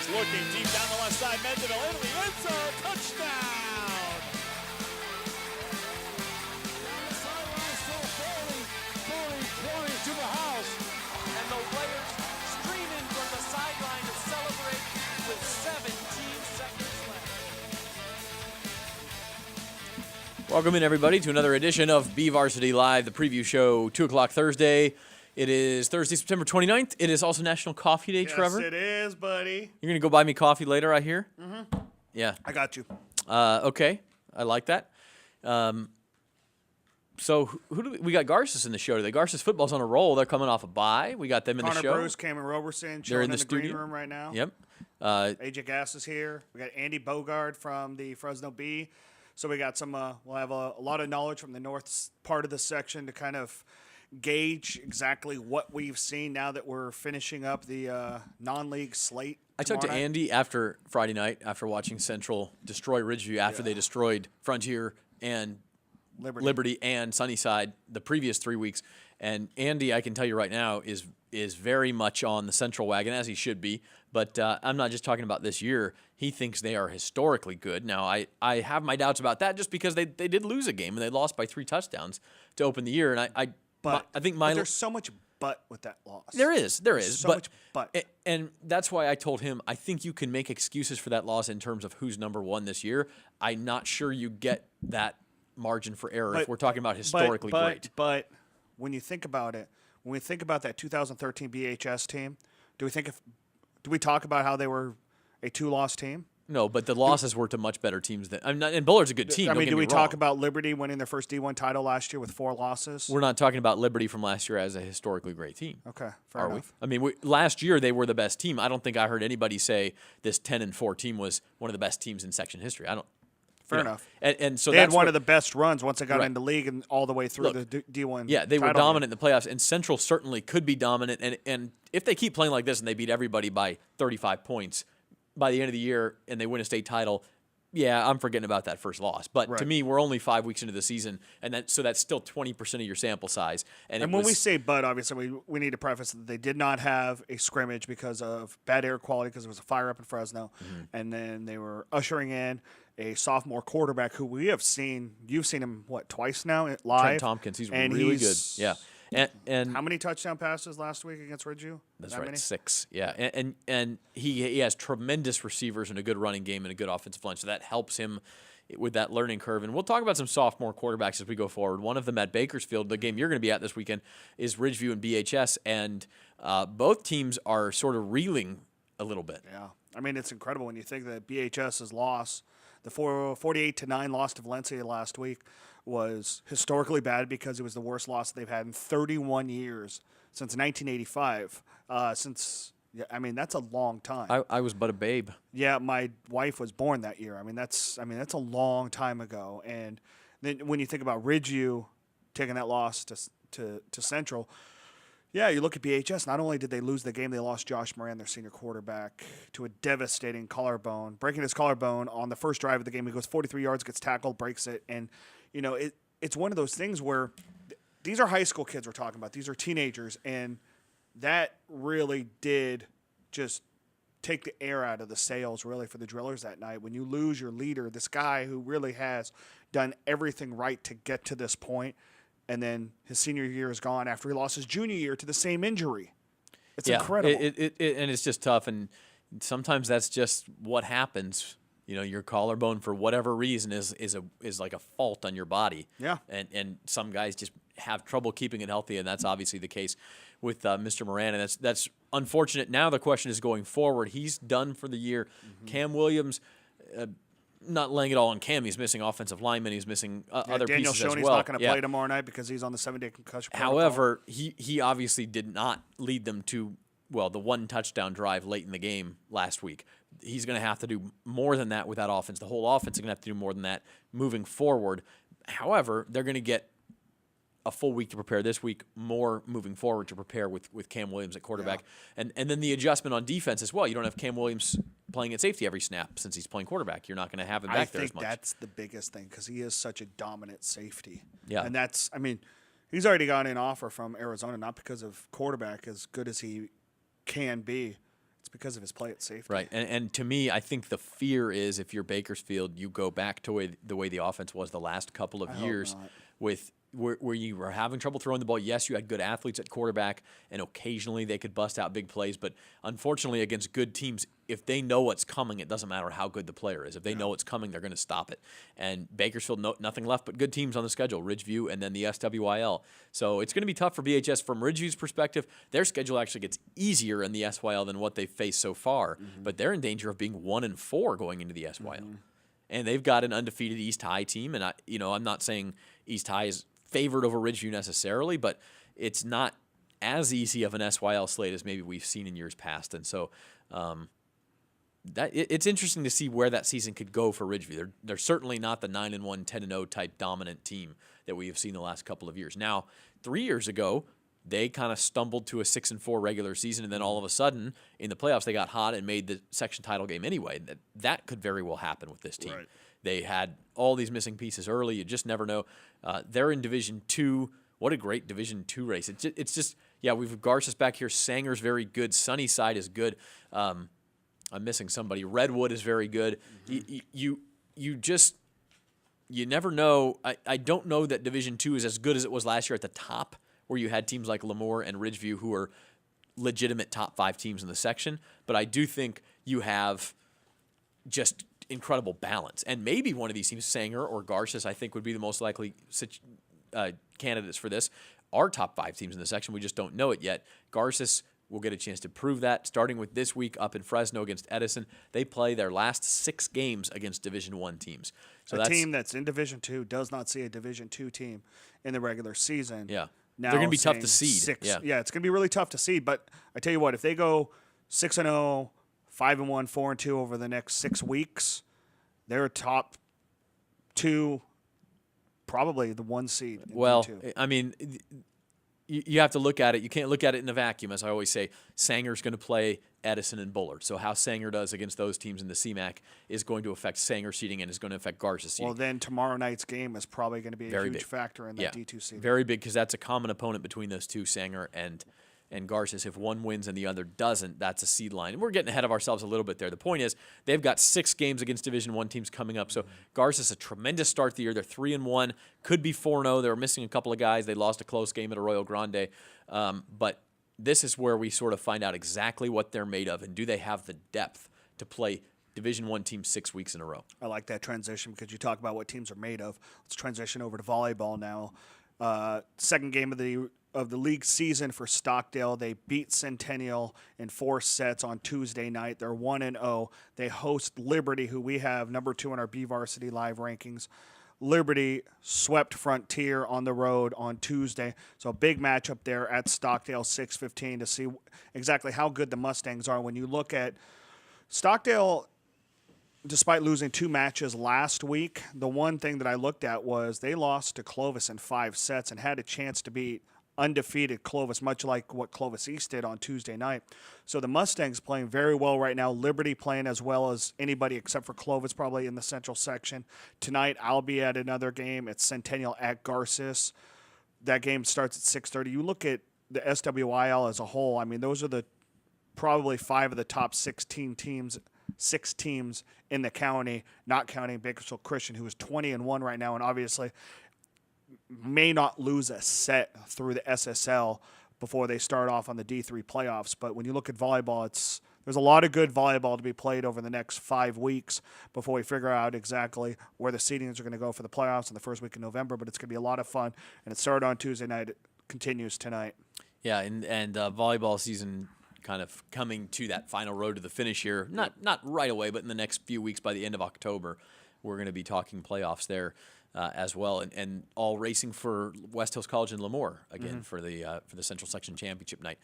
is looking deep down the left side. Mendeville into the end zone. Touchdown! Down the sideline, still Foley pointing to the house. And the players streaming from the sideline to celebrate with 17 seconds left. Welcome in, everybody, to another edition of BVarsity Live, the preview show, 2 o'clock Thursday. It is Thursday, September 29th. It is also National Coffee Day, Trevor. Yes, it is, buddy. You're going to go buy me coffee later, I hear? Mm-hmm. Yeah. I got you. Okay. I like that. So who do we got Garces in the show today. Garces football's on a roll. They're coming off a bye. We got them in the show. Connor Bruce, Cameron Roberson, They're chilling in the green studio. room right now. Yep. AJ Gass is here. We got Andy Bogard from the Fresno Bee. So we got some. We'll have a lot of knowledge from the north part of the section to kind of gauge exactly what we've seen now that we're finishing up the non-league slate. I talked to Andy after Friday night, after watching Central destroy Ridgeview, after they destroyed Frontier and Liberty and Sunnyside the previous 3 weeks. And Andy, I can tell you right now, is very much on the Central wagon, as he should be. But I'm not just talking about this year. He thinks they are historically good. Now, I have my doubts about that just because they did lose a game, and they lost by 3 touchdowns to open the year. And I think there's so much but with that loss. There is. So much but. And that's why I told him, I think you can make excuses for that loss in terms of who's number one this year. I'm not sure you get that margin for error if we're talking about historically great. But when you think about it, when we think about that 2013 BHS team, do we talk about how they were a 2-loss team? No, but the losses were to much better teams than. And Bullard's a good team. Do we talk about Liberty winning their first D1 title last year with 4 losses? We're not talking about Liberty from last year as a historically great team. Okay, fair enough. I mean, last year they were the best team. I don't think I heard anybody say this 10-4 team was one of the best teams in section history. I don't. Fair enough. And so they that's had one of the best runs once they got into league and all the way through the D1. Yeah, they were dominant in the playoffs, and Central certainly could be dominant. And if they keep playing like this and they beat everybody by 35 points by the end of the year and they win a state title, yeah, I'm forgetting about that first loss. But to me, we're only 5 weeks into the season, and so that's still 20% of your sample size. And when we say but, obviously, we need to preface that they did not have a scrimmage because of bad air quality because there was a fire up in Fresno. Mm-hmm. And then they were ushering in a sophomore quarterback who we have seen. You've seen him, twice now live? Trent Tompkins. He's really good. Yeah. And how many touchdown passes last week against Ridgeview? That's right, 6. Yeah, and he has tremendous receivers and a good running game and a good offensive line, so that helps him with that learning curve. And we'll talk about some sophomore quarterbacks as we go forward. One of them at Bakersfield, the game you're going to be at this weekend, is Ridgeview and BHS, and both teams are sort of reeling a little bit. Yeah, I mean, it's incredible when you think that BHS's loss, the 48-9 loss to Valencia last week, was historically bad because it was the worst loss they've had in 31 years since 1985. That's a long time. I was but a babe. Yeah, my wife was born that year. That's a long time ago. And then when you think about Ridgeview taking that loss to Central, yeah, you look at BHS. Not only did they lose the game, they lost Josh Moran, their senior quarterback, to a devastating collarbone, breaking his collarbone on the first drive of the game. He goes 43 yards, gets tackled, breaks it, and it's one of those things where these are high school kids we're talking about. These are teenagers, and that really did just take the air out of the sails, really, for the Drillers that night. When you lose your leader, this guy who really has done everything right to get to this point, and then his senior year is gone after he lost his junior year to the same injury. It's incredible. And it's just tough, and sometimes that's just what happens. Your collarbone, for whatever reason, is like a fault on your body. Yeah. And some guys just have trouble keeping it healthy, and that's obviously the case with Mr. Moran, and that's unfortunate. Now the question is going forward. He's done for the year. Mm-hmm. Cam Williams, not laying it all on Cam. He's missing offensive linemen. He's missing other Daniel pieces as well. Daniel Shoney's not going to play tomorrow night because he's on the 7-day concussion protocol. However, he obviously did not lead them to the one touchdown drive late in the game last week. He's going to have to do more than that with that offense. The whole offense is going to have to do more than that moving forward. However, they're going to get a full week to prepare this week, more moving forward to prepare with Cam Williams at quarterback. Yeah. And then the adjustment on defense as well. You don't have Cam Williams playing at safety every snap since he's playing quarterback. You're not going to have him back there as much. I think that's the biggest thing because he is such a dominant safety. Yeah. And he's already got an offer from Arizona, not because of quarterback as good as he can be. It's because of his play at safety. Right, and to me, I think the fear is if you're Bakersfield, you go back to the way the offense was the last couple of years with where you were having trouble throwing the ball. Yes, you had good athletes at quarterback, and occasionally they could bust out big plays. But unfortunately, against good teams, if they know what's coming, it doesn't matter how good the player is. If they know what's coming, they're going to stop it. And Bakersfield, nothing left but good teams on the schedule, Ridgeview and then the SWIL. So it's going to be tough for BHS. From Ridgeview's perspective, their schedule actually gets easier in the SYL than what they've faced so far. But they're in danger of being 1-4 going into the SYL. And they've got an undefeated East High team. And I'm not saying East High is favored over Ridgeview necessarily, but it's not as easy of an SYL slate as maybe we've seen in years past. And so it's interesting to see where that season could go for Ridgeview. They're certainly not the 9-1, 10-0 type dominant team that we have seen the last couple of years. Now, 3 years ago, they kind of stumbled to a 6-4 regular season, and then all of a sudden in the playoffs they got hot and made the section title game anyway. That could very well happen with this team. Right. They had all these missing pieces early. You just never know. They're in Division II. What a great Division II race. It's just we've Garces back here. Sanger's very good. Sunnyside is good. I'm missing somebody. Redwood is very good. You never know. I don't know that Division II is as good as it was last year at the top, where you had teams like Lemoore and Ridgeview who are legitimate top 5 teams in the section. But I do think you have just incredible balance. And maybe one of these teams, Sanger or Garces, I think would be the most likely candidates for this, are top 5 teams in the section. We just don't know it yet. Garces will get a chance to prove that, starting with this week up in Fresno against Edison. They play their last 6 games against Division I teams. So a team that's in Division II does not see a Division II team in the regular season. Yeah. Now They're going to be tough to seeing seed. 6. Yeah, it's going to be really tough to seed. But I tell you what, if they go 6-0, 5-1, 4-2 over the next 6 weeks, they're top 2, probably the 1 seed. Well, D2. I mean, you have to look at it. You can't look at it in a vacuum, as I always say. Sanger's going to play Edison and Bullard. So how Sanger does against those teams in the CMAC is going to affect Sanger seeding and is going to affect Garces seeding. Well, then tomorrow night's game is probably going to be a Very huge big factor in that D2 seed. Very big, because that's a common opponent between those two, Sanger and Garces. If one wins and the other doesn't, that's a seed line. And we're getting ahead of ourselves a little bit there. The point is, they've got 6 games against Division I teams coming up. So Garces, a tremendous start to the year. They're 3-1, could be 4-0. They were missing a couple of guys. They lost a close game at Arroyo Grande. But this is where we sort of find out exactly what they're made of, and do they have the depth to play Division I teams 6 weeks in a row. I like that transition because you talk about what teams are made of. Let's transition over to volleyball now. Second game of the league season for Stockdale. They beat Centennial in 4 sets on Tuesday night. They're 1-0. They host Liberty, who we have number 2 in our BVarsity live rankings. Liberty swept Frontier on the road on Tuesday. So a big matchup there at Stockdale, 6:15, to see exactly how good the Mustangs are. When you look at Stockdale, despite losing 2 matches last week, the one thing that I looked at was they lost to Clovis in 5 sets and had a chance to beat undefeated Clovis, much like what Clovis East did on Tuesday night. So the Mustangs playing very well right now. Liberty playing as well as anybody except for Clovis, probably in the central section. Tonight, I'll be at another game. It's Centennial at Garces. That game starts at 6:30. You look at the SWIL as a whole, I mean, those are the probably 5 of the top 16 teams, 6 teams in the county, not counting Bakersfield Christian, who is 20-1 right now, and obviously may not lose a set through the SSL before they start off on the D3 playoffs. But when you look at volleyball, there's a lot of good volleyball to be played over the next 5 weeks before we figure out exactly where the seedings are going to go for the playoffs in the first week of November. But it's going to be a lot of fun, and it started on Tuesday night. It continues tonight. Yeah, and volleyball season kind of coming to that final road to the finish here. Not right away, but in the next few weeks, by the end of October, we're going to be talking playoffs there as well, and all racing for West Hills College and Lemoore again for the Central Section Championship night.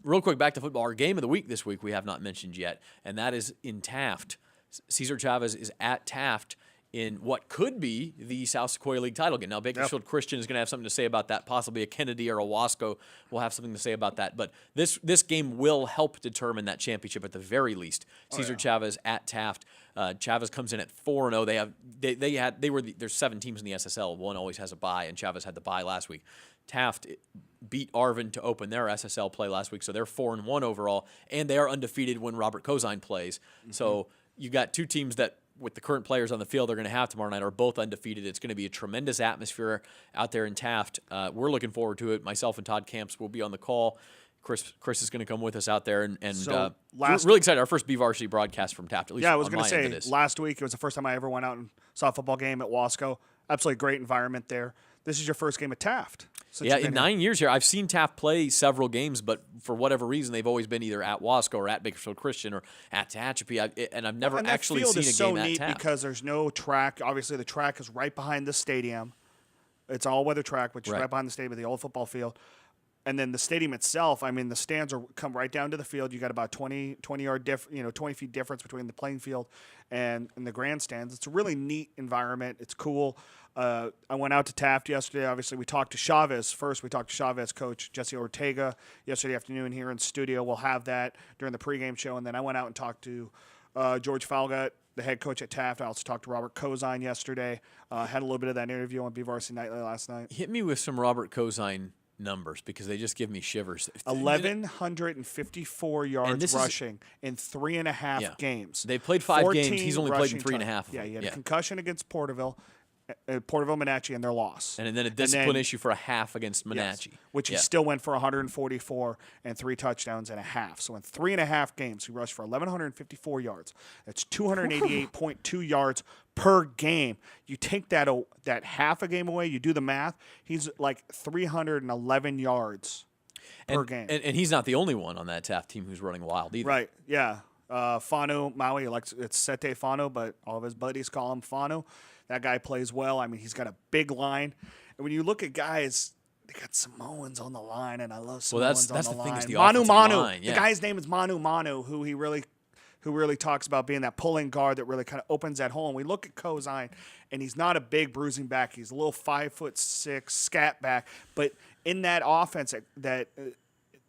Real quick, back to football. Our game of the week this week we have not mentioned yet, and that is in Taft. Cesar Chavez is at Taft in what could be the South Sequoia League title game. Now, Bakersfield Christian is going to have something to say about that. Possibly a Kennedy or a Wasco will have something to say about that. But this game will help determine that championship at the very least. Cesar Chavez at Taft. Chavez comes in at 4-0. There's 7 teams in the SSL. One always has a bye, and Chavez had the bye last week. Taft beat Arvin to open their SSL play last week, so they're 4-1 overall, and they are undefeated when Robert Cozine plays. So you got 2 teams that, with the current players on the field they're going to have tomorrow night, are both undefeated. It's going to be a tremendous atmosphere out there in Taft. We're looking forward to it. Myself and Todd Camps will be on the call. Chris is going to come with us out there, and we're really excited. Our first BVarsity broadcast from Taft. At least I was going to say, last week it was the first time I ever went out and saw a football game at Wasco. Absolutely great environment there. This is your first game at Taft. Yeah, in 9 years here, I've seen Taft play several games, but for whatever reason, they've always been either at Wasco or at Bakersfield Christian or at Tehachapi, and I've never actually seen a game at Taft. That field is so neat because there's no track. Obviously, the track is right behind the stadium. It's all-weather track, which is right behind the stadium, the old football field. And then the stadium itself, I mean, the stands come right down to the field. You got about 20 feet difference between the playing field and the grandstands. It's a really neat environment. It's cool. I went out to Taft yesterday. Obviously, we talked to Chavez first. We talked to Chavez coach Jesse Ortega yesterday afternoon here in studio. We'll have that during the pregame show. And then I went out and talked to George Falgut, the head coach at Taft. I also talked to Robert Cozine yesterday. Had a little bit of that interview on BVarsity Nightly last night. Hit me with some Robert Cozine numbers because they just give me shivers. 1,154 yards rushing in 3.5 games. They've played 5 games. He's only played in 3.5. Yeah, he had a concussion against Porterville Monachi, and their loss. And then a discipline issue for a half against Monachi. Yes, which he still went for 144 and 3 touchdowns and a half. So in 3.5 games, he rushed for 1,154 yards. That's 288.2 yards per game. You take that half a game away, you do the math, he's like 311 yards per game. And he's not the only one on that Taft team who's running wild either. Right, yeah. Fanu, Maui, it's Sete Fanu, but all of his buddies call him Fanu. That guy plays well. I mean, he's got a big line. And when you look at guys, they got Samoans on the line, and I love Samoans on the line. Thing is the Manu. line, yeah. The guy's name is Manu, who really talks about being that pulling guard that really kind of opens that hole. And we look at Cozine, and he's not a big bruising back. He's a little 5'6" scat back. But in that offense that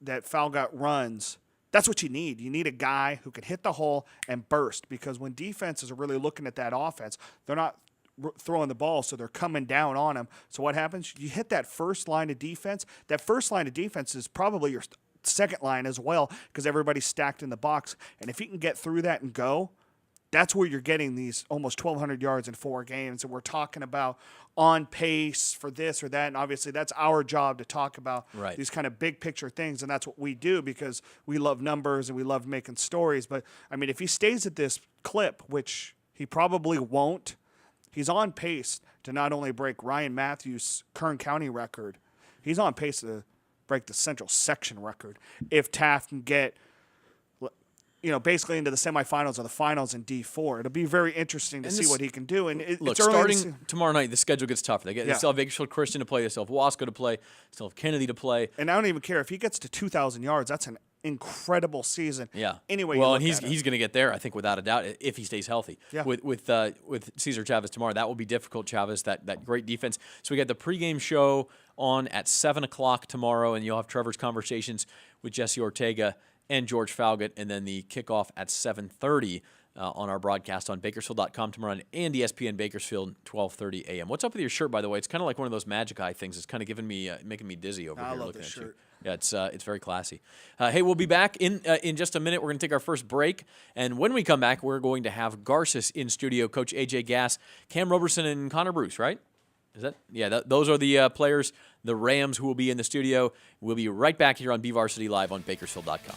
Falgut runs, that's what you need. You need a guy who can hit the hole and burst, because when defenses are really looking at that offense, they're not throwing the ball, so they're coming down on him. So what happens? You hit that first line of defense. That first line of defense is probably your second line as well, because everybody's stacked in the box. And if he can get through that and go, that's where you're getting these almost 1,200 yards in 4 games. And we're talking about on pace for this or that. And obviously that's our job to talk about these kind of big picture things. And that's what we do, because we love numbers and we love making stories. But, I mean, if he stays at this clip, which he probably won't, he's on pace to not only break Ryan Matthews' Kern County record, he's on pace to break the Central Section record if Taft can get, basically into the semifinals or the finals in D4. It'll be very interesting to see what he can do. And it's starting tomorrow night, the schedule gets tougher. They still have Bakersfield Christian to play, they still have Wasco to play, still have Kennedy to play. And I don't even care if he gets to 2,000 yards. That's an incredible season. Yeah. Anyway, well, and he's going to get there, I think, without a doubt, if he stays healthy. Yeah. With Cesar Chavez tomorrow, that will be difficult. Chavez, that great defense. So we got the pregame show on at 7:00 tomorrow, and you'll have Trevor's conversations with Jesse Ortega and George Falgut, and then the kickoff at 7:30 on our broadcast on Bakersfield.com tomorrow, and ESPN Bakersfield 12:30 a.m. What's up with your shirt, by the way? It's kind of like one of those Magic Eye things. It's kind of making me dizzy over here looking at you. Yeah, it's very classy. Hey, we'll be back in just a minute. We're going to take our first break, and when we come back, we're going to have Garces in studio, Coach AJ Gass, Cam Roberson, and Connor Bruce, right? Is that? Yeah, those are the players, the Rams, who will be in the studio. We'll be right back here on BVarsity Live on Bakersfield.com.